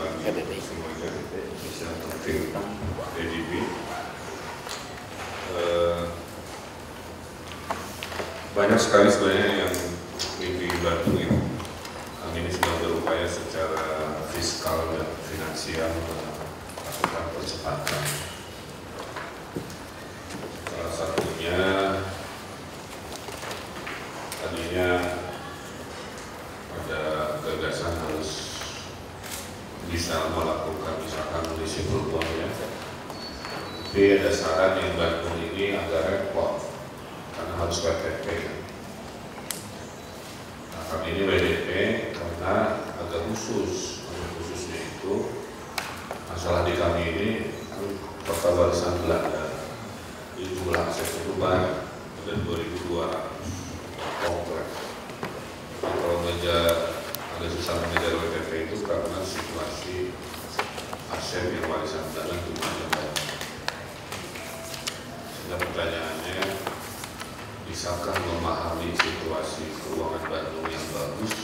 lagi semuanya bisa tertim ADB. Banyak sekali sebenarnya yang di Bandung ini. Kami ini sedang berupaya secara fiskal dan finansial melakukan percepatan. Salah satunya tadinya ada gagasan harus bisa melakukan misalkan mengisi peluangnya, tapi ada saran yang Bandung ini agak repot karena harus WTP. Nah, kami ini WDP karena agak khususnya itu masalah di kami ini kota warisan Belanda, di jumlah aset itu banyak, ada 2.200 kompleks. Kalau agak susah mengejar WTP itu karena situasi aset yang warisan Belanda jumlahnya banyak. Sehingga pertanyaannya, bisakah memahami situasi keuangan Bandung yang bagus,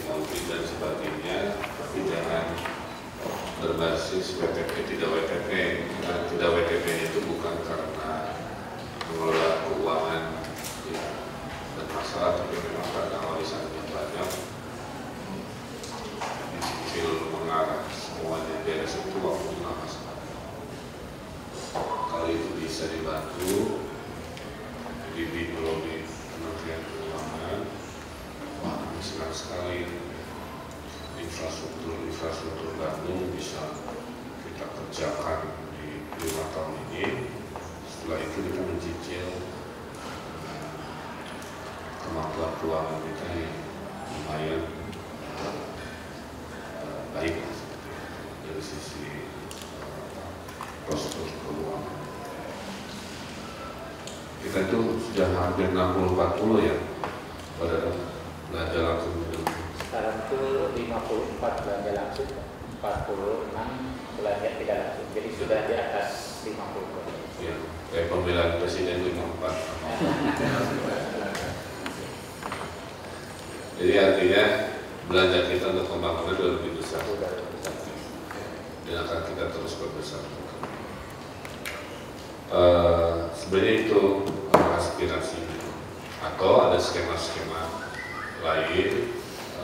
audit dan sebagainya, tapi jangan berbasis WTP, tidak WTP. Karena tidak WTP itu bukan karena mengelola keuangan ya, dan masalah, tapi memang karena warisan yang banyak, dicicil mengarah semuanya beres itu waktu lama sekali. Kalau itu bisa dibantu, dibimbing melalui Kementerian Keuangan, wah kami senang sekali infrastruktur Bandung bisa kita kerjakan di 5 tahun ini. Setelah itu kita mencicil kemampuan keuangan kita yang lumayan baik dari sisi prosedur keuangan. Kita itu sudah hampir 60-40 ya pada belanja langsung itu. Sekarang itu 54 belanja langsung, 46 belanja tidak langsung. Jadi sudah di atas 50. Ya, kayak pemilihan presiden 54. Jadi artinya belanja kita untuk pembangunan sudah lebih besar. Dan akan kita terus berbesar. Sebenarnya itu aspirasi, atau ada skema-skema lain,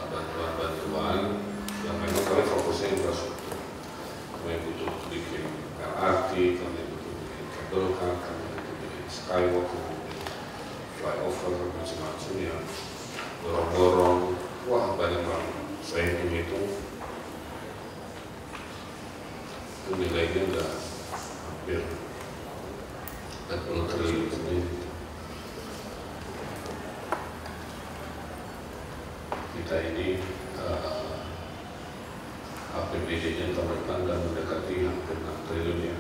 bantuan-bantuan yang memang kami fokusnya infrastruktur. Kami butuh bikin LRT, kami butuh bikin cable car, kami butuh bikin skywalk, kami butuh flyover, macam-macam yang gorong-gorong, wah banyak banget. Saya hitung-hitung itu nilainya udah hampir 40 triliun sendiri. Kita ini APBD-nya tahun depan dan mendekati hampir 6 triliun ya.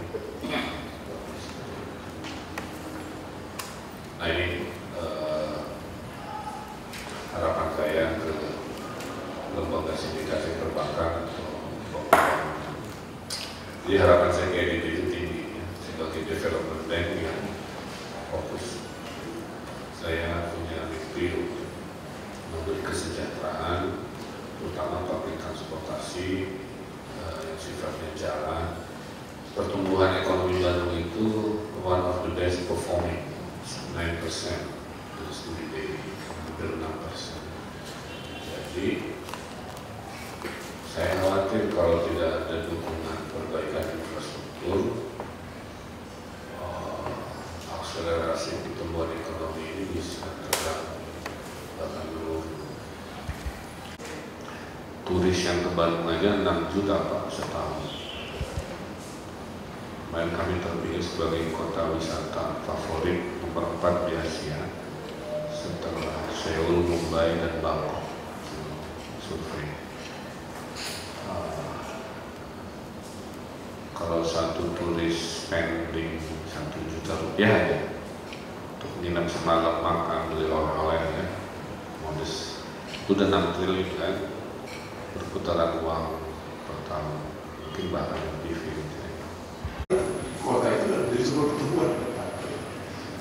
Nah ini harapan saya ke lembaga sindikasi perbankan atau jadi harapan saya ke EDB itu tinggi ya, sebagai development bank yang fokus. Saya punya mimpi untuk memberi kesejahteraan, terutama public transportasi yang sifatnya jalan. Pertumbuhan ekonomi Bandung itu one of the best performing, 9% dari studi BI, hampir 6%. Jadi saya khawatir kalau tidak ada dukungan perbaikan infrastruktur, akselerasi pertumbuhan ekonomi ini bisa terganggu. Bahkan dulu turis yang ke Bandung aja 6 juta Pak setahun. Kemarin kami terpilih sebagai kota wisata favorit nomor 4 di Asia setelah Seoul, Mumbai, dan Bangkok. Survei. Kalau satu turis spending 1 juta rupiah ya untuk nginep semalam, makan, beli oleh-oleh ya, modus itu udah 6 triliun kan perputaran uang per tahun, mungkin bahkan lebih gitu ya. Kota itu adalah dari sebuah pertumbuhan.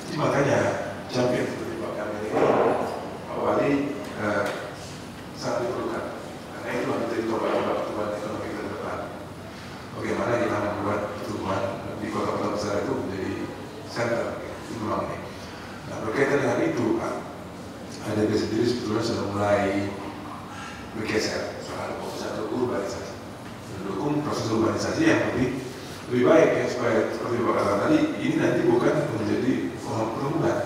Jadi makanya champion seperti Pak Kamil ini awali sangat diperlukan karena itu menjadi pertumbuhan ekonomi urbanisasi yang lebih baik ya, supaya seperti Bapak katakan tadi, ini nanti bukan menjadi form pertumbuhan,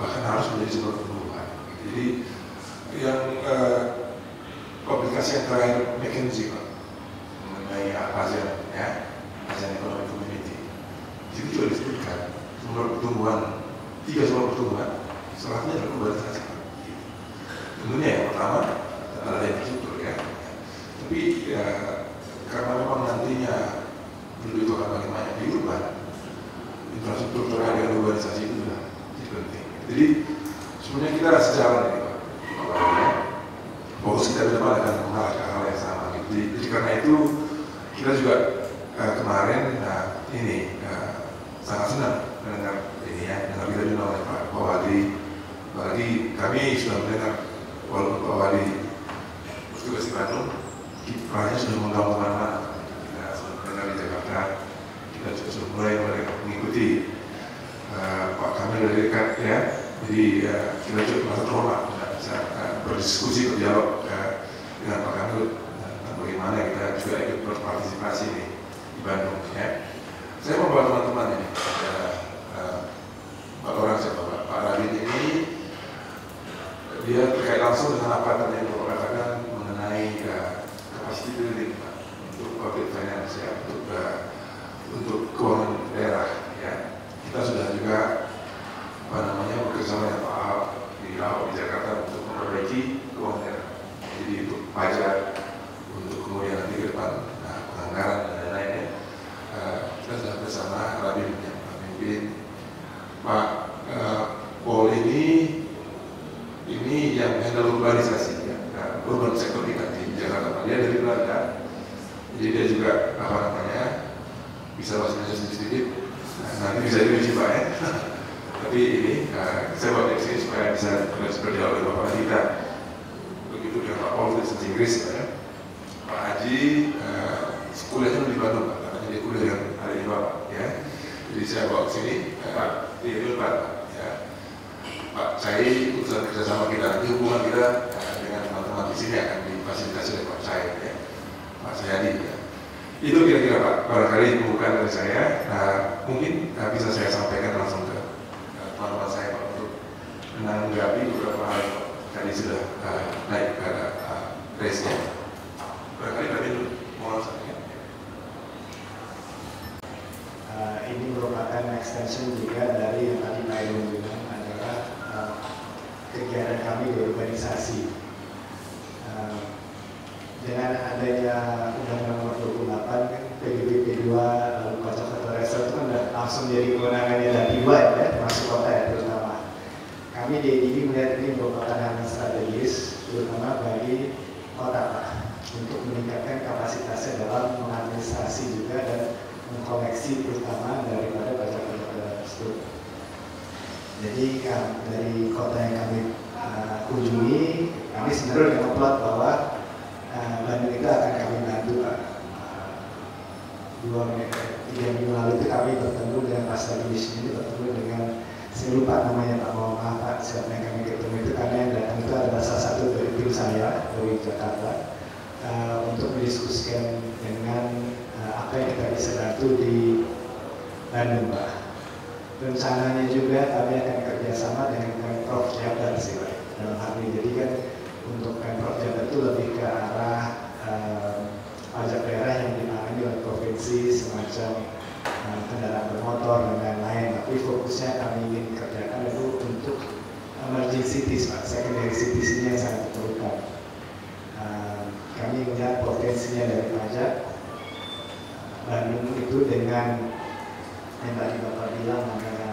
bahkan harus menjadi sumber pertumbuhan. Jadi yang publikasi yang terakhir McKinsey Pak, mengenai ASEAN ya, ASEAN Economic Community, itu juga disebutkan sumber pertumbuhan, 3 sumber pertumbuhan, salah satunya adalah urbanisasi. Tentunya yang pertama adalah infrastruktur ya, tapi ya karena memang nantinya penduduk itu akan makin banyak di urban, infrastruktur terkait dengan urbanisasi itu sudah jadi penting. Jadi sebenarnya kita sejalan ini Pak, fokus kita ke depan akan mengarah ke hal yang sama. Jadi karena itu kita juga kemarin sangat senang mendengar ini ya, dengar kita juga oleh Pak Wali. Apalagi kami sudah mendengar walaupun Pak Wali bertugas di Bandung, kiprahnya sudah menggaung kemana-mana. Kita sudah mendengar di Jakarta, kita sudah mulai mengikuti Pak Kamil dari dekat ya. Jadi kita juga merasa terhormat bisa berdiskusi, berdialog dengan Pak Kamil tentang bagaimana kita juga ikut berpartisipasi di Bandung ya. Saya membawa teman-teman ini, ada 4 orang siapa Pak Radin ini, dia terkait langsung dengan apa yang Bapak katakan mengenai capacity building untuk public finance ya, untuk keuangan daerah ya. Kita sudah juga bekerjasama dengan Pak Ahok di Jakarta untuk memperbaiki keuangan daerah. Jadi untuk pajak, untuk kemudian nanti ke depan penganggaran dan lain-lainnya, kita sudah bersama Rabin yang memimpin Pak Paul ini yang handle urbanisasi ya, urban sektor kita di Jakarta. Dia dari Belanda, jadi dia juga bisa bahasa Indonesia sedikit. Nanti bisa diuji Pak ya. Tapi ini saya buat di sini supaya bisa berdialog dengan Bapak kita. Begitu dengan Pak Paul dari bahasa Inggris ya. Pak Haji kuliahnya di Bandung Pak, karena dia kuliah dengan hari ini Bapak ya. Jadi saya bawa ke sini di Pak ya. Pak Cai, urusan kerjasama kita, nanti hubungan kita dengan teman-teman di sini akan difasilitasi oleh Pak Cai ya. Pak Sayadi ya. Itu kira-kira Pak, barangkali pembukaan dari saya. Mungkin bisa saya sampaikan langsung ke teman-teman saya Pak untuk menanggapi beberapa hal tadi sudah naik ke race-nya. Barangkali kami mau sampaikan. Ini merupakan extension juga dari yang tadi Pak Edon bilang adalah kegiatan kami di urbanisasi. Dengan adanya Undang-Undang Nomor 28 kan PBB 2 lalu Kota Resor itu kan langsung jadi kewenangannya dari dua ya, termasuk kota ya terutama. Kami di EDB melihat ini merupakan hal yang strategis terutama bagi kota Pak untuk meningkatkan kapasitasnya dalam mengadministrasi juga dan mengkoleksi terutama daripada pajak tersebut. Jadi dari kota yang kami kunjungi, kami sebenarnya memplot bahwa Bandung itu akan kami bantu Pak. 3 minggu lalu itu kami bertemu dengan pas lagi di sini, bertemu dengan saya lupa namanya Pak, mohon maaf Pak, siapa yang kami ketemu itu karena yang datang itu adalah salah satu dari tim saya dari Jakarta untuk mendiskusikan dengan apa yang kita bisa bantu di Bandung Pak. Rencananya juga kami akan kerjasama dengan Pemprov Jabar sih Pak dalam hal ini. Jadi kan untuk Pemprov Jabar itu lebih ke arah pajak daerah yang ditangani oleh provinsi semacam kendaraan bermotor dan lain-lain. Tapi fokusnya kami ingin kerjakan itu untuk emerging cities Pak, secondary cities ini yang sangat diperlukan. Kami melihat potensinya dari pajak Bandung itu dengan yang tadi Bapak bilang ada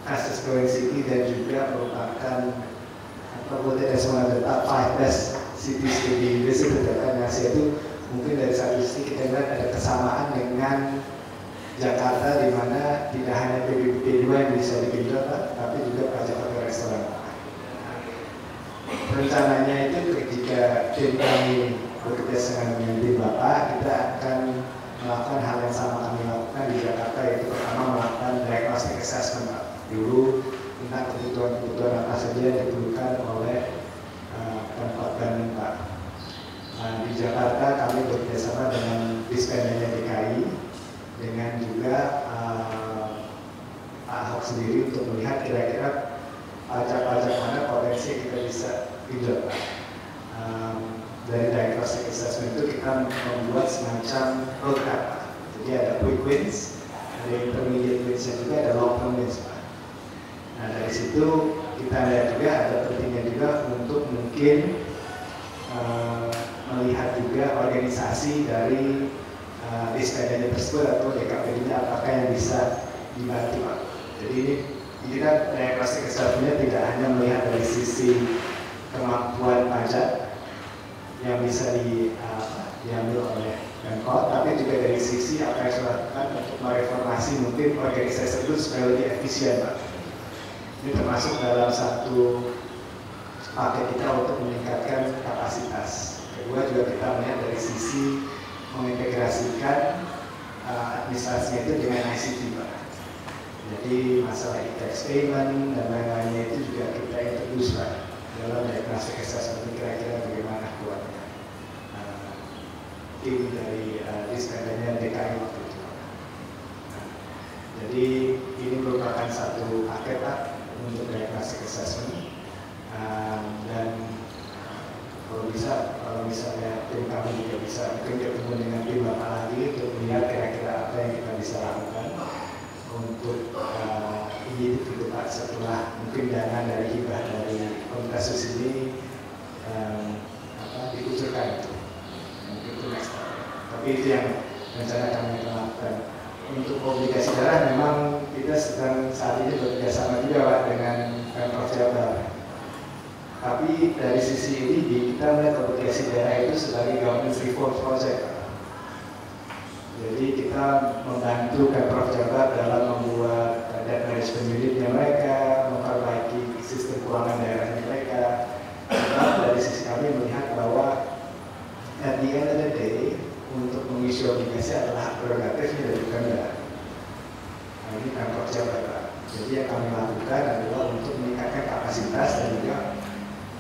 fastest growing city dan juga merupakan Kabupaten as one of the top 5 best cities to be visited di Asia itu. Mungkin dari satu sisi kita lihat ada kesamaan dengan Jakarta di mana tidak hanya PBB 2 yang bisa digenjot tapi juga pajak hotel restoran. Rencananya itu ketika tim kami bekerja sama dengan tim Bapak, kita akan melakukan hal yang sama kami lakukan di Jakarta, yaitu pertama melakukan diagnostic assessment Pak. Dulu tentang kebutuhan apa saja yang diperlukan oleh Pemkot Bandung Pak. Di Jakarta kami Dispendanya DKI dengan juga Ahok sendiri untuk melihat kira-kira pajak-pajak mana potensi yang kita bisa pinjam. Dari diagnostic assessment itu kita membuat semacam roadmap. Jadi ada quick wins, ada intermediate wins, dan juga ada long term wins. Nah dari situ kita lihat juga ada pentingnya juga untuk mungkin melihat juga organisasi dari dispendanya tersebut atau DKPD-nya apakah yang bisa dibantu, Pak. Jadi ini kita diagnostic assessment tidak hanya melihat dari sisi kemampuan pajak yang bisa diambil oleh Pemkot, tapi juga dari sisi apa yang dilakukan untuk mereformasi mungkin organisasi itu supaya lebih efisien, Pak. Ini termasuk dalam satu paket kita untuk meningkatkan kapasitas. Kedua juga kita melihat dari sisi mengintegrasikan administrasinya itu dengan ICT, Pak. Jadi masalah e-tax payment dan lain-lainnya itu juga kita introduce, Pak, dalam diagnostic assessment. Kira-kira bagaimana kuatnya tim dari dispendanya DKI waktu itu. Jadi ini merupakan satu paket, Pak, untuk diagnostic assessment. Dan kalau misalnya tim kami juga bisa mungkin ketemu dengan tim Bapak lagi untuk melihat kira-kira apa yang kita bisa lakukan untuk ini itu, Pak, setelah mungkin dana dari hibah dari komunitas ini dikucurkan itu. Mungkin itu next step. Tapi itu yang rencana kami lakukan. Untuk obligasi daerah memang kita sedang saat ini bekerjasama juga, Pak, dengan Pemprov Jabar. Tapi dari sisi ini kita melihat obligasi daerah itu sebagai government reform project. Jadi kita membantu Pemprov Jabar dalam membuat debt management unitnya mereka, memperbaiki sistem keuangan daerahnya mereka. Karena dari sisi kami melihat bahwa at the end of the day untuk mengisi obligasi adalah hak prerogatifnya dari Pemda. Nah, ini Pemprov Jabar, Pak. Jadi yang kami lakukan adalah untuk meningkatkan kapasitas dan juga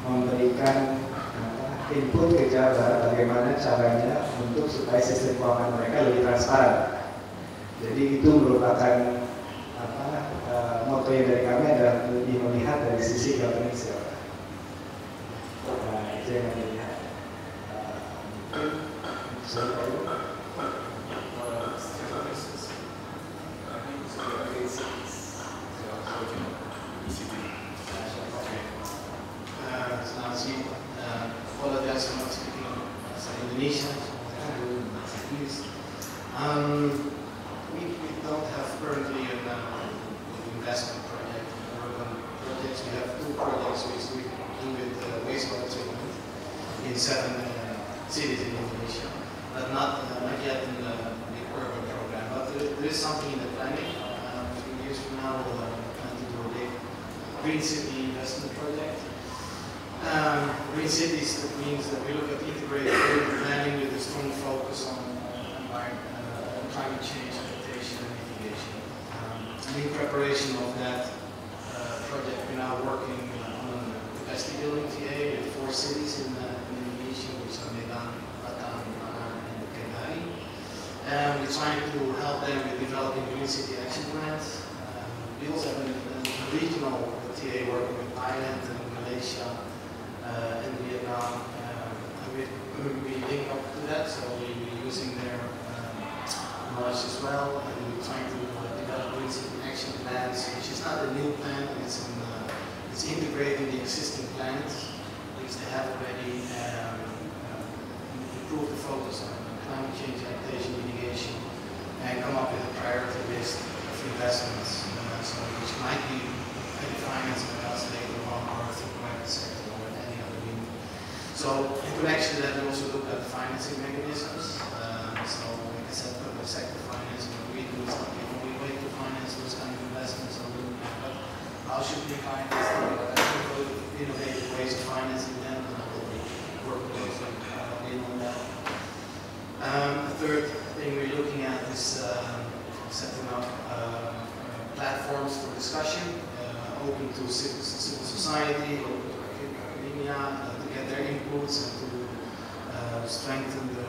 memberikan input ke Jabar bagaimana caranya untuk supaya sistem keuangan mereka lebih transparan. Jadi itu merupakan moto yang dari kami adalah lebih melihat dari sisi governance. Nah, itu yang kami lihat. Apologize for not speaking Indonesian. We don't have currently an investment project. Projects. We have two projects which we do with wastewater treatment in 7 cities in Indonesia, but not yet in the urban program. But there is something in the planning. A few years from now, we'll plan to do a big green city investment project. Green cities, that means that we look at integrated urban planning with a strong focus on climate change adaptation and mitigation. In preparation of that project, we're now working on a capacity building TA with 4 cities in Indonesia, which are Medan, Batam, and Kendari. We're trying to help them with developing green city action plans. We also have a regional TA working with Thailand and Malaysia and Vietnam. We link up to that, so we're using their knowledge as well, and we're trying to develop green city action plans, which is not a new plan, it's integrating the existing plans, which they have already improved the focus on climate change adaptation, mitigation, and come up with a priority list of investments, which might be financed by us later on, or through private sector or any other means. So in connection to that, we also look at financing mechanisms. So like I said, public sector financing, we do is not the only way to finance those kind of investments. But how should we finance them? Innovative ways of financing them, and I will be working closely on that. The third thing we're looking at is setting up platforms for discussion, open to civil society, open to academia, to get their inputs and to strengthen the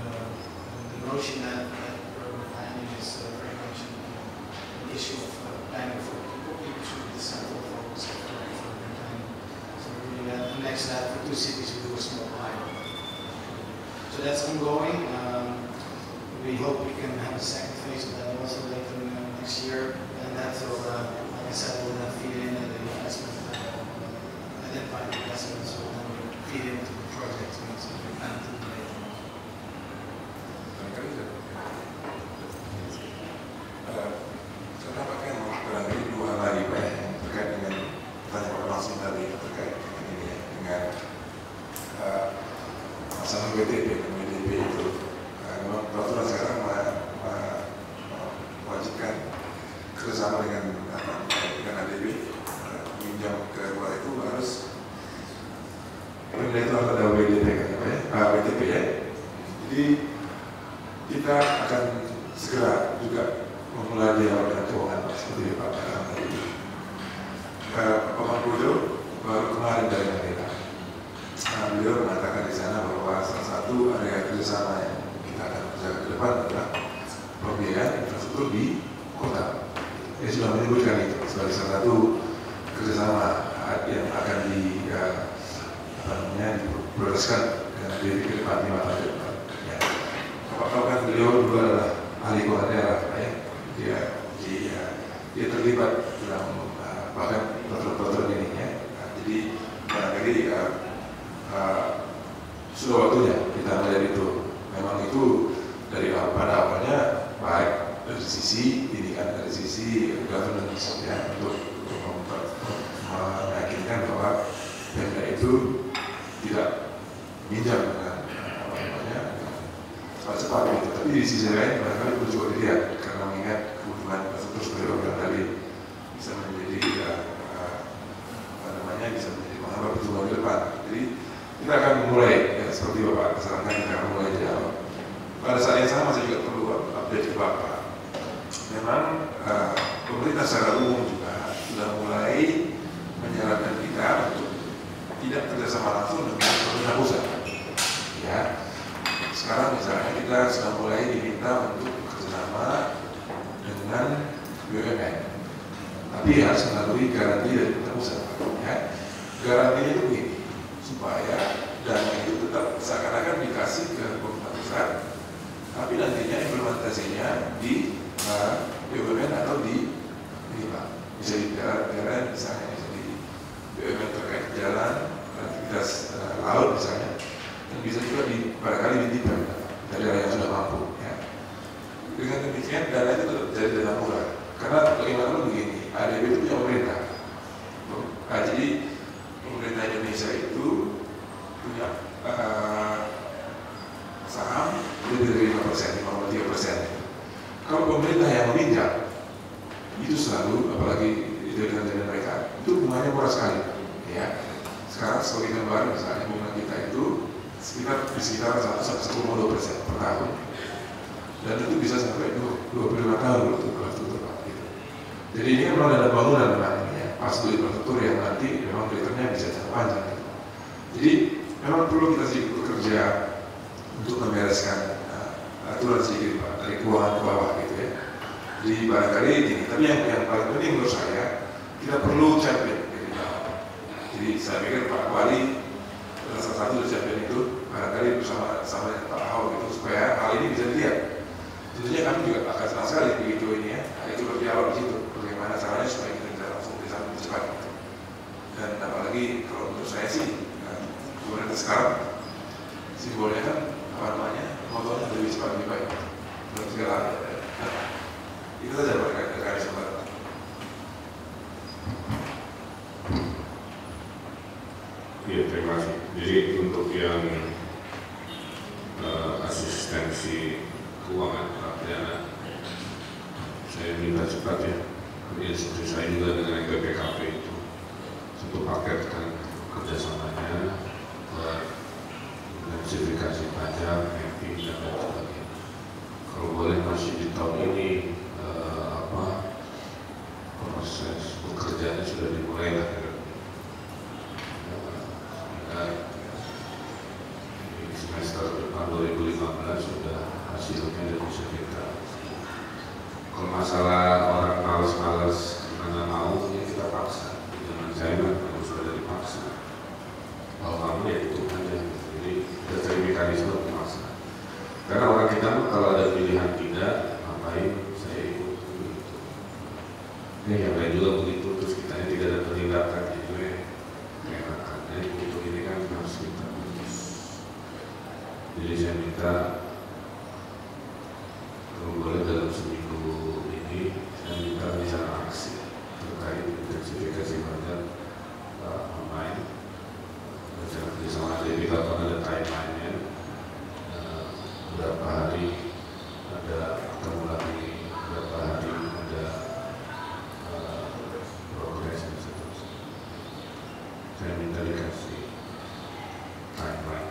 notion notion that urban planning is very much an issue of planning for people. People should be the central focus of urban planning. So really, the next step for 2 cities, we do a small pilot. So that's ongoing. We hope we can have a second phase of that also later next year, and that will, like I said, will then feed in the investment, identify the investments, will then feed into the project we plan to do later. Saya dapatkan barangkali 2 hal lagi Pak yang terkait dengan pertanyaan langsung tadi terkait dengan ini ya, dengan masalah WTP dan WDP itu. Memang peraturan sekarang mewajibkan kerjasama dengan ADB, pinjam ke luar itu harus itu ada WDP kan ya, WTP ya. Jadi kita akan segera juga memulai dialog dengan keuangan seperti Pak tadi. Pak Mangkudo baru kemarin dari Amerika. Beliau mengatakan di sana bahwa salah satu area kerjasama yang kita akan kerjakan ke depan adalah pembiayaan infrastruktur di kota. Dia sudah menyebutkan itu sebagai salah satu kerjasama yang akan diprioritaskan dengan diri ke depan 5 tahun ke depan. Ya. Bapak kan beliau dulu adalah ahli keuangan daerah, ya. Dia terlibat dalam bahkan peraturan ini ya. Jadi barangkali sudah waktunya kita melihat itu. Memang itu dari pada awalnya baik dari sisi ini kan, dari sisi governance ya, untuk meyakinkan bahwa Pemda itu tidak minjam dengan cepat gitu. Tapi di sisi lain barangkali perlu juga dilihat karena mengingat kebutuhan infrastruktur seperti orang tadi bisa menjadi bisa menjadi menghambat pertumbuhan ke depan. Jadi kita akan mulai ya, seperti Bapak sarankan, kita akan mulai dialog. Pada saat yang sama saya juga perlu update ke Bapak. Memang pemerintah secara umum juga sudah mulai menyarankan kita untuk tidak kerjasama langsung dengan pemerintah pusat. Ya, sekarang misalnya kita sudah mulai diminta untuk kerjasama dengan BUMN, tapi harus melalui garansi dari pemerintah pusat. Ya, garansinya itu begini, supaya dana itu tetap seakan-akan dikasih ke pemerintah pusat, tapi nantinya implementasinya di BUMN atau di bisa di daerah misalnya, bisa di BUMN terkait jalan, aktivitas laut misalnya, dan bisa juga barangkali di daerah yang sudah mampu. Ya. Dengan demikian dana itu tetap jadi dana murah, karena bagaimanapun begini, ADB itu punya pemerintah. Jadi pemerintah Indonesia itu punya saham lebih dari 5%, 5,3%. Kalau pemerintah yang meminjam, itu selalu, apalagi itu dengan mereka, itu bunganya murah sekali. Ya. Sekarang sebagai gambaran misalnya bunga kita itu di sekitar 1,2% per tahun, dan itu bisa sampai 25 tahun untuk infrastruktur. Gitu. Jadi ini memang ada bangunan memang ya, pas untuk infrastruktur yang nanti memang returnnya bisa jangka panjang. Gitu. Jadi memang perlu kita sedikit bekerja untuk membereskan aturan sedikit Pak, dari keuangan ke bawah gitu ya. Jadi barangkali ini, tapi yang paling penting menurut saya, kita perlu champion dari bawah. Jadi saya pikir Pak Wali salah satu dari champion itu, barangkali bersama dengan Pak Ahok gitu, supaya hal ini bisa dilihat. Tentunya kami juga akan senang sekali begitu ini ya, itu berdialog di situ, bagaimana caranya supaya kita bisa langsung bisa lebih cepat gitu. Dan apalagi kalau menurut saya sih, pemerintah sekarang simbolnya kan apa namanya, motornya lebih cepat lebih baik dalam segala hal. Itu saja berkait dengan kesempatan. Iya, terima kasih. Jadi untuk yang asistensi keuangan pidana, saya minta cepat ya. Kemudian seperti saya juga dengan BPKP itu satu paket kan kerjasamanya buat sertifikasi pajak, mapping dan lain sebagainya. Kalau boleh masih di tahun ini proses pekerjaannya sudah dimulai lah. Semester depan 2015 sudah hasilnya dan bisa kita. Kalau masalah orang malas-malas mana mau, ya kita paksa. Jangan saya harus ada dipaksa. Kalau kamu ya itu aja. Jadi kita cari mekanisme memaksa. Karena orang kita kalau ada pilihan tidak, ngapain saya ikut begitu. Ya yang lain juga begitu, terus kitanya tidak ada penindakan gitu ya. Enakannya itu ini kan harus kita. Jadi saya minta kalau boleh dalam seminggu ini saya minta bisa aksi terkait intensifikasi badan pemain. Saya kerja sama Dewi kalau ada timeline-nya berapa hari ada ketemu lagi, berapa hari ada progres dan seterusnya. Saya minta dikasih timeline.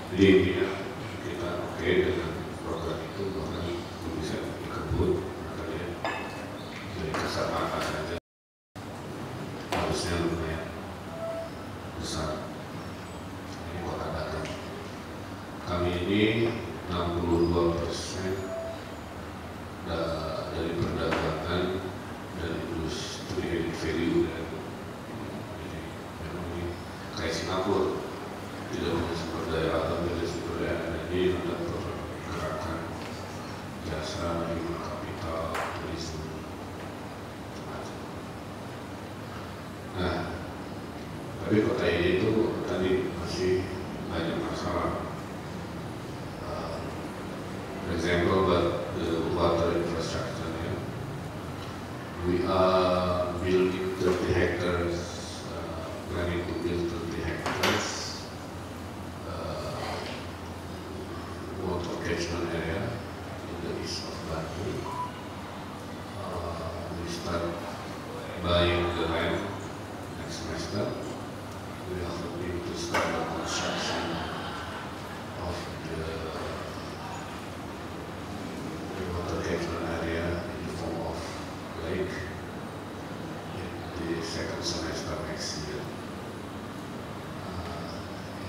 Jadi intinya kita oke dengan program itu, bahkan bisa dikebut, makanya dari kasar mata saja harusnya lumayan besar. Ini kota datang. Kami ini 62% dari perdagangan dan industri added value, dan jadi memang ini kayak Singapura, tidak punya sumber daya alam, tidak sumber daya energi, ada pergerakan jasa, human capital, turisme, macam-macam. Nah, tapi kota ini itu tadi masih banyak masalah. For example, about the water infrastructure, yeah. We are building 30 hectares, planning to build 30 hectares water catchment area in the east of Bandung. We start buying the land next semester. We are hoping to start the construction of the water catchment area in the form of lake in the second semester next year.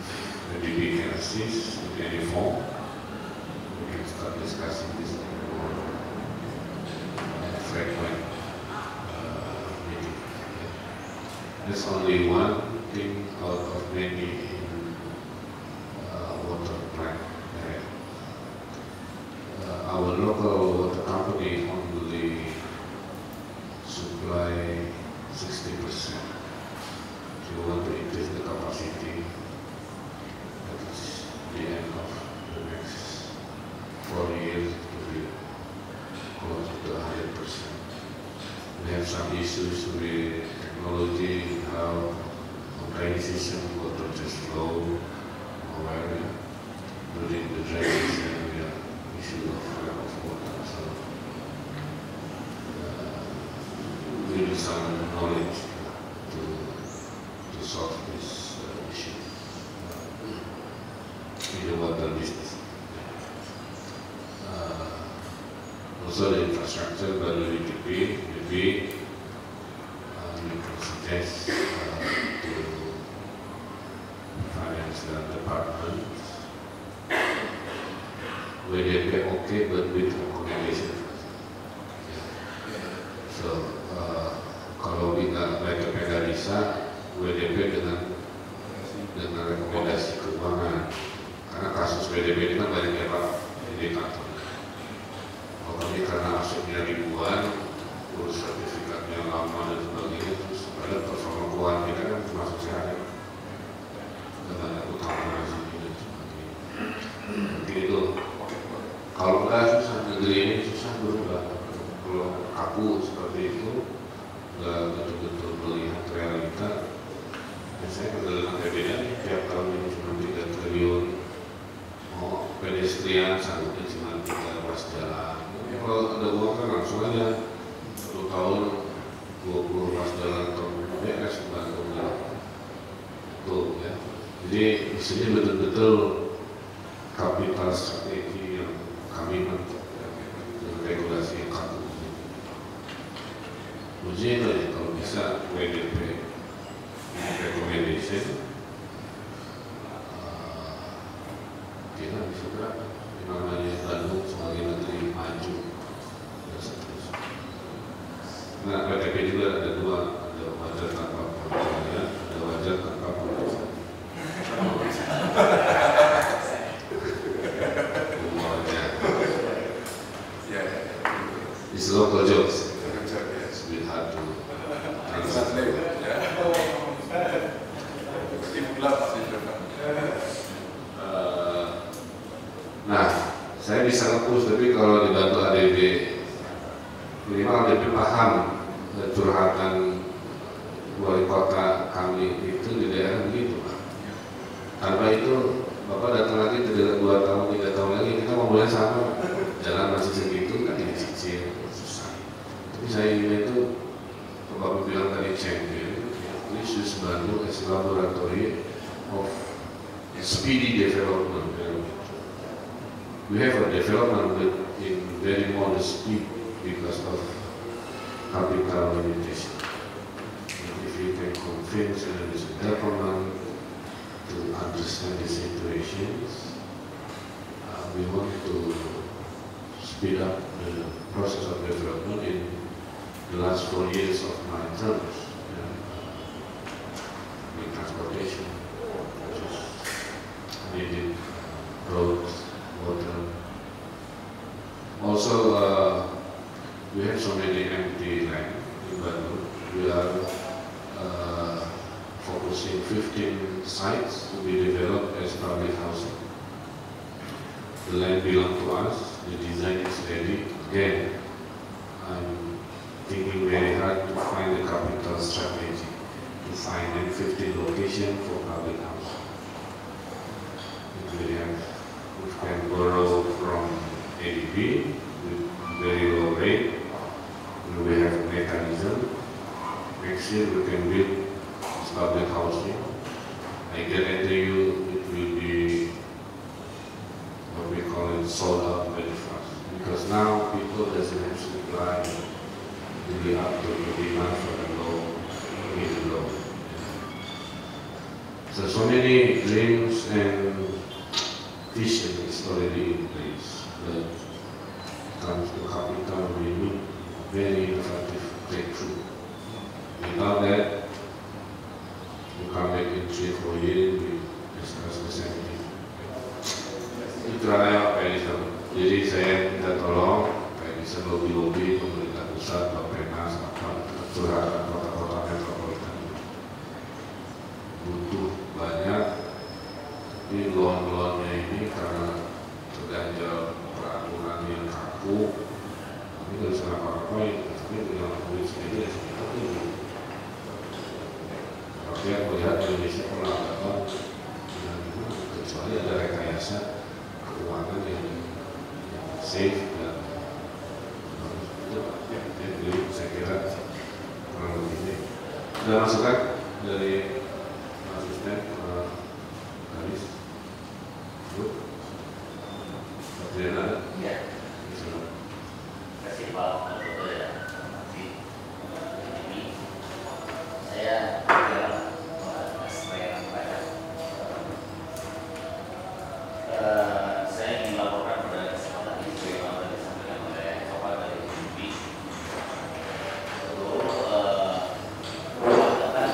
If the DB can assist in any form, we can start discussing this in a more frequent meeting. There's only one thing out of many in water plant area. Our local water company only supply 60%. So we want to increase the capacity. That is the end of the next 4 years to be close to 100%. We have some issues with technology, how organization water just flow nowhere during the dry season. We have issue of lack of water, so we need some knowledge to solve this issue in the water business. Also the infrastructure, but maybe you can suggest to finance department. WDP okay, but with accommodation. So kalau kita baik Pemda Desa, WDP dengan rekomendasi keuangan. Karena kasus WDP ini kan banyak ya Pak indikator. Kalau kami karena asetnya ribuan, urus sertifikatnya lama dan sebagainya, terus ada performa keuangan kita kan termasuk sehat ya. Dan ada utama dan sebagainya. Nanti itu kalau enggak susah, negeri ini susah berubah. Kalau kaku seperti itu, enggak betul-betul melihat realita. Biasanya kendalian APBD nih, tiap tahun ini cuma 3 triliun. Mau pedestrian sanggupnya cuma 3 ruas jalan. Ya, kalau ada uang kan langsung aja 1 tahun 20 ruas jalan atau BS bantu tuh ya. Jadi di sini betul-betul kapital strategi yang kami bentuk dengan regulasi yang kaku. Ujian ya kalau bisa WDP recommendation kita bisa berapa? Namanya Nah, PTP juga ada dua, ada wajar tanpa pengawasan, ada wajar tanpa pengawasan. It's local jokes. It's a bit hard to translate. Nah, saya bisa nge-push, tapi kalau dibantu ADB, minimal ADB paham curhatan wali kota kami itu di daerah begitu, Pak. Tanpa itu, Bapak datang lagi 2 tahun, 3 tahun lagi, kita ngomongnya sama, jalan masih segitu, kan dicicil, susah. Tapi saya ingin itu, Bapak bilang tadi champion, please use Bandung as laboratory of speedy development. We have a development in very modest speed because of capital limitation. And if you can convince Indonesian government to understand the situations, we want to speed up the process of development in the last 4 years of my terms in transportation, which is needed roads, water. Also, we have so many empty land in Bandung. We are focusing 15 sites to be developed as public housing. The land belongs to us. The design is ready. Again, I'm thinking very hard to find the capital strategy to find 15 locations for public housing. We can borrow from ADB with very low rate. We have a mechanism. Next year we can build this public housing. I guarantee you it will be what we call it sold out very fast. Because now people doesn't have supply, really up to the demand for the low, really low. So many dreams and vision is already in place. But comes to capital, we need very innovative breakthrough. Without that, we come back in 3-4 years, we discuss the same thing. Itu adalah Pak Edison. Jadi saya minta tolong Pak Edison lobby-lobby pemerintah pusat, Bappenas, curhatan kota-kota metropolitan. Butuh banyak. Ini loan-loannya ini karena terganjal peraturan yang kaku, ini nggak bisa ngapa-ngapain, tapi punya duit sendiri ya sekitar itu. Tapi yang melihat Indonesia perlambatan, kecuali ada rekayasa keuangan yang safe dan jadi saya kira kurang lebih ini. Ada masukan dari asisten Haris? Adriana? Ya. Terima kasih Pak Ketua ya. Terima kasih. Ini saya juga sebagai kepada saya ingin melaporkan pada kesempatan ini sebagaimana disampaikan oleh Bapak dari UNB. Seluruh pendapatan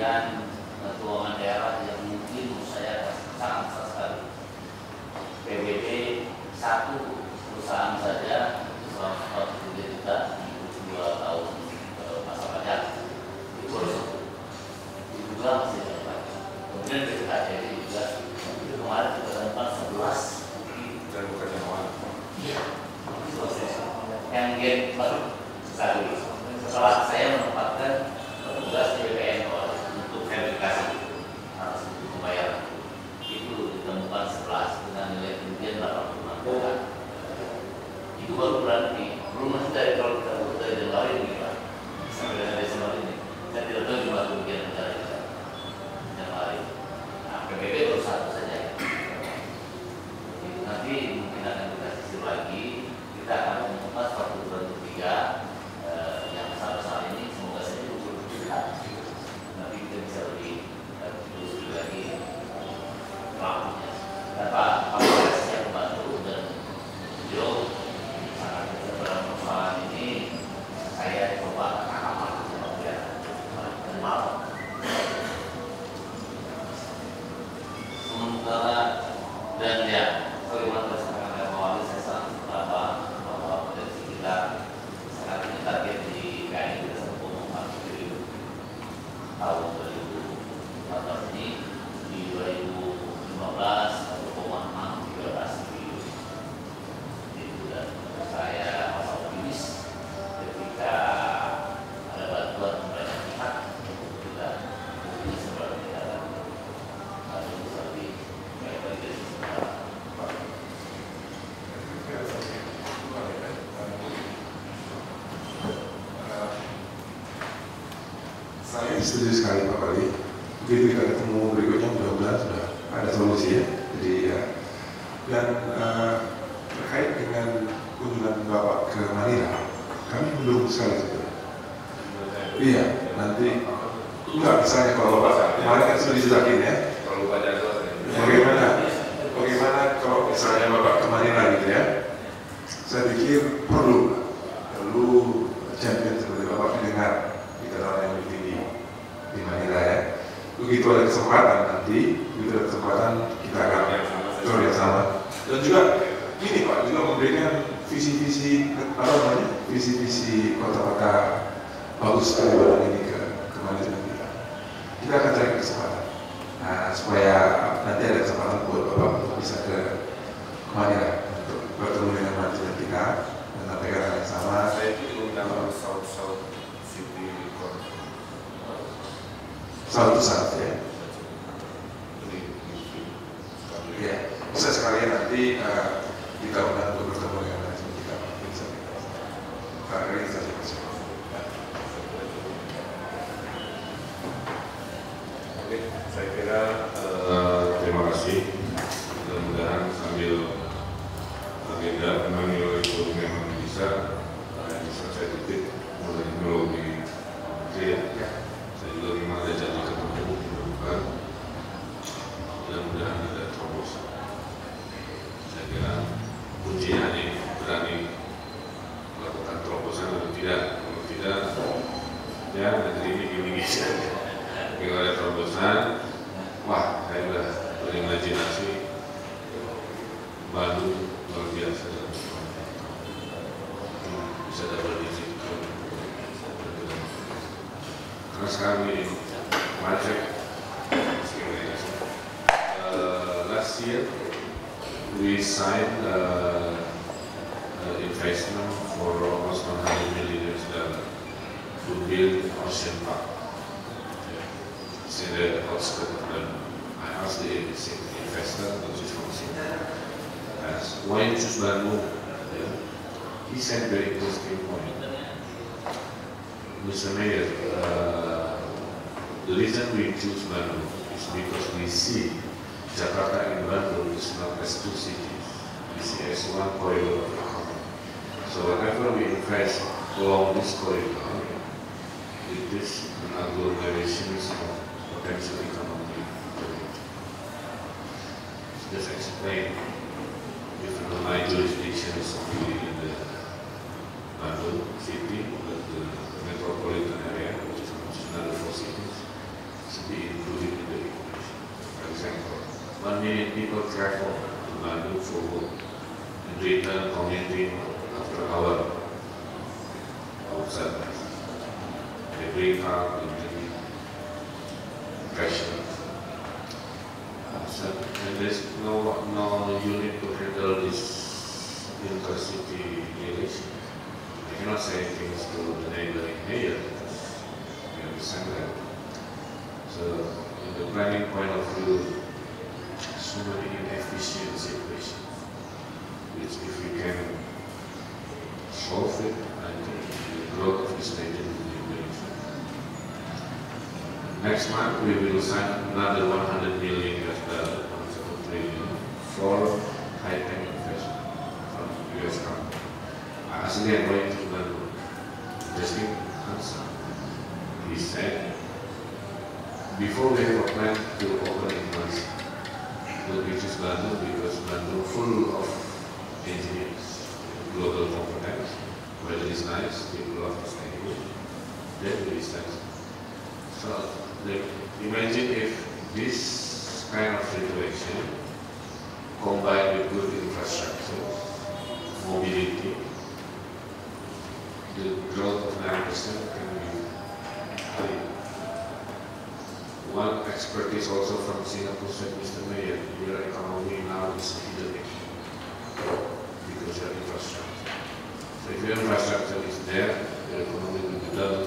kemudian keuangan daerah yang mungkin menurut saya sangat besar sekali. PBB satu perusahaan saja 147 juta 2 tahun masa pajak itu juga masih dapat. Kemudian BPKJD juga itu kemarin kita temukan 11 dan bukan yang awal. Iya, yang gen baru sekali. Setelah saya menempatkan petugas di BPN untuk verifikasi harus membayar, itu ditemukan 11 dengan nilai kerugian 86 juta. Itu baru bulan ini, belum masih dari kalau kita butuh dari Januari ini Pak, sampai dengan Desember ini. Saya tidak tahu jumlah kerugian negara kita Januari. Nah, PBB baru satu saja. Nanti mungkin akan kita sisir lagi, kita akan menemukan suatu bulan ketiga yang besar-besar ini, semoga saja betul-betul dekat. Nanti kita bisa lebih telusuri lagi pelakunya. Dan Pak Kapolres yang membantu dan beliau sangat besar dalam persoalan ini. Saya coba tangkap ya, dan malam. Sementara dan ya. Bagaimana disampaikan oleh Wali, saya sangat berapa bahwa potensi kita sangat tinggi target di KN kita 1,4 triliun tahun 2014 ini, di 2015 1,613 triliun. Itu dan saya merasa optimis ketika ada bantuan banyak pihak kita mungkin seperti kita ada bisa lebih baik lagi dari sekarang. Saya setuju sekali Pak Wali. Begitu kita ketemu berikutnya mudah-mudahan sudah ada solusi ya. Jadi ya. Dan terkait dengan kunjungan Bapak ke Manila, kami mendukung sekali itu. Iya, nanti enggak misalnya kalau Bapak kemarin kan sudah dijelaskan ya. Kalau lupa jadwal, Bagaimana kalau misalnya Bapak ke Manila gitu ya? Saya pikir perlu champion seperti Bapak mendengar bicara yang lebih tinggi di Manila ya. Begitu ada kesempatan nanti, begitu ada kesempatan kita akan bekerja sama. Dan juga ini Pak, juga memberikan visi-visi kota-kota bagus sekali badan ini ke Manila kita. Kita akan cari kesempatan. Nah, supaya nanti ada kesempatan buat Bapak untuk bisa ke Manila untuk bertemu dengan manajemen kita dengan negara yang sama. saya itu undang South City Report. South ya. Iya, bisa sekalian nanti kita undang untuk bertemu dengan manajemen kita. Bisa. Ini saja Mas. Oke, saya kira terima kasih. Mudah-mudahan sambil agenda memang itu memang bisa saya titip mulai melobi ya. Saya juga memang ada janji ketemu bukan. Mudah-mudahan ada terobosan. Saya kira kuncinya hanya berani melakukan terobosan atau tidak. Kalau tidak, ya negeri ini gini-gini saja. Kalau ada terobosan, wah saya sudah berimajinasi Bandung luar biasa dan bisa dapat digit. Karena sekarang ini macet. Last year we signed investment for almost $100 million to build Ocean Park. It's in the outskirts of London. I asked the investor, which is from Singapore, why you choose Bandung? He said very interesting point. Mr. Mayor, the reason we choose Bandung is because we see Jakarta and Bandung is not as two cities. We see as one corridor of economy. So whenever we invest along this corridor, it is an agglomeration of potential economic activity. Just explain, if my jurisdiction is only in the Bandung city, the metropolitan area, which is another 4 cities, 1 million people travel to Bandung for work and return commuting after hour outside. They bring out the pressure. And there's no unit to handle this intercity relation. I cannot say things to the neighboring mayor because we understand that. So, in the planning point of view, so many inefficient situations, which if we can solve it, I think the growth of this region will be very fast. Next month, we will sign another 100 million US dollar, 1 trillion, for high-tech investment from US company. Actually, I'm going to an interesting answer. He said, before we have a plan to open in Malaysia, which is Bandung, because Bandung full of engineers, global competence, weather is nice, people love to stay here, then we decide. So, imagine if this kind of situation combined with good infrastructure, mobility, the growth of 9% can be high. One expert is also from Singapore said, Mr. Mayor, your economy now is hidden because your infrastructure. So if your infrastructure is there, your economy will be double.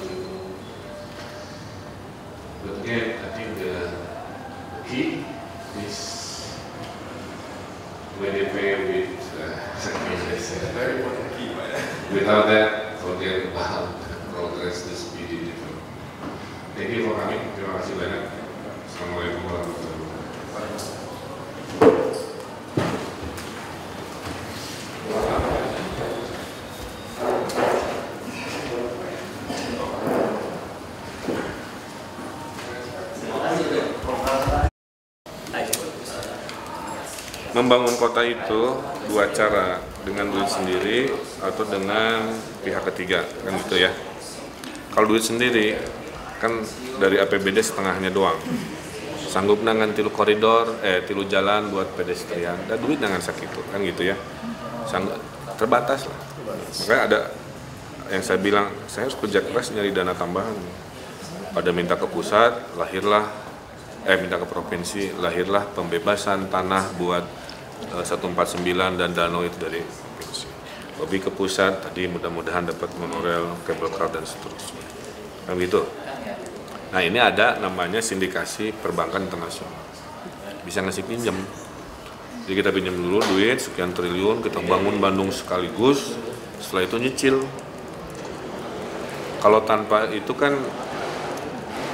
But again, I think the key is WDP with very important key. Without that, forget about progress, the speedy development. Thank you for coming. Terima kasih banyak. Assalamualaikum warahmatullahi wabarakatuh. Membangun kota itu dua cara, dengan duit sendiri atau dengan pihak ketiga, kan gitu ya. Kalau duit sendiri kan dari APBD setengahnya doang, sanggup nangan tilu koridor, tilu jalan buat pedestrian, dan duit nangan sakitu, kan gitu ya, sanggup, terbatas lah. Makanya ada yang saya bilang, saya harus kerja keras nyari dana tambahan. Pada minta ke pusat, lahirlah, minta ke provinsi, lahirlah pembebasan tanah buat 149 dan danau itu dari provinsi. Lebih ke pusat, tadi mudah-mudahan dapat monorail, cable car dan seterusnya, kan gitu. Nah ini ada namanya sindikasi perbankan internasional, bisa ngasih pinjam. Jadi kita pinjam dulu duit sekian triliun, kita bangun Bandung sekaligus, setelah itu nyicil. Kalau tanpa itu kan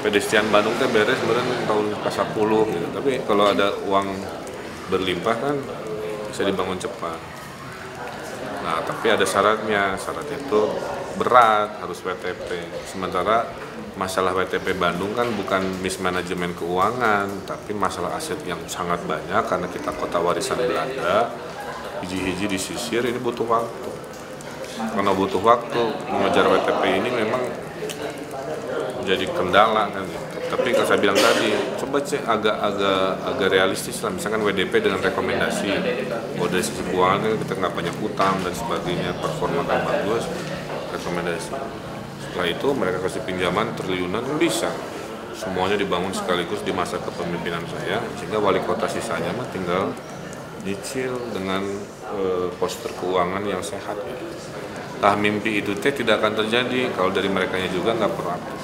pedestrian Bandung teh beres sebenarnya tahun ke-10 gitu. Tapi kalau ada uang berlimpah kan bisa dibangun cepat. Nah, tapi ada syaratnya. Syarat itu berat, harus WTP. Sementara masalah WTP Bandung kan bukan mismanajemen keuangan, tapi masalah aset yang sangat banyak karena kita kota warisan Belanda. Hiji-hiji disisir, ini butuh waktu. Karena butuh waktu mengejar WTP ini memang jadi kendala kan gitu. Tapi kalau saya bilang tadi, coba cek agak realistis lah. Misalkan WDP dengan rekomendasi, bahwa dari sisi keuangan kita nggak banyak utang dan sebagainya, performa kan bagus, rekomendasi. Setelah itu mereka kasih pinjaman triliunan, bisa. Semuanya dibangun sekaligus di masa kepemimpinan saya, sehingga wali kota sisanya mah tinggal nyicil dengan postur keuangan yang sehat. Ya. Tah mimpi itu tidak akan terjadi kalau dari merekanya juga nggak proaktif.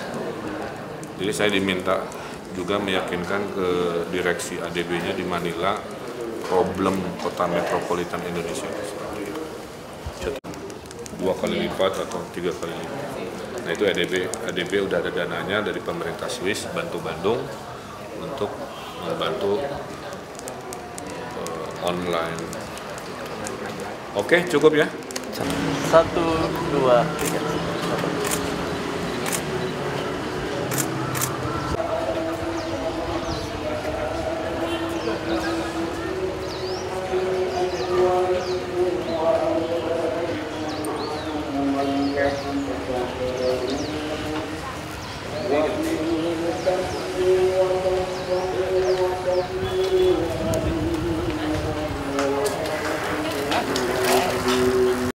Jadi saya diminta juga meyakinkan ke direksi ADB-nya di Manila problem kota metropolitan Indonesia. 2 kali lipat atau 3 kali lipat. Nah itu ADB udah ada dananya dari pemerintah Swiss bantu Bandung untuk membantu online. Oke, cukup ya. 1, 2, 3. Thank you.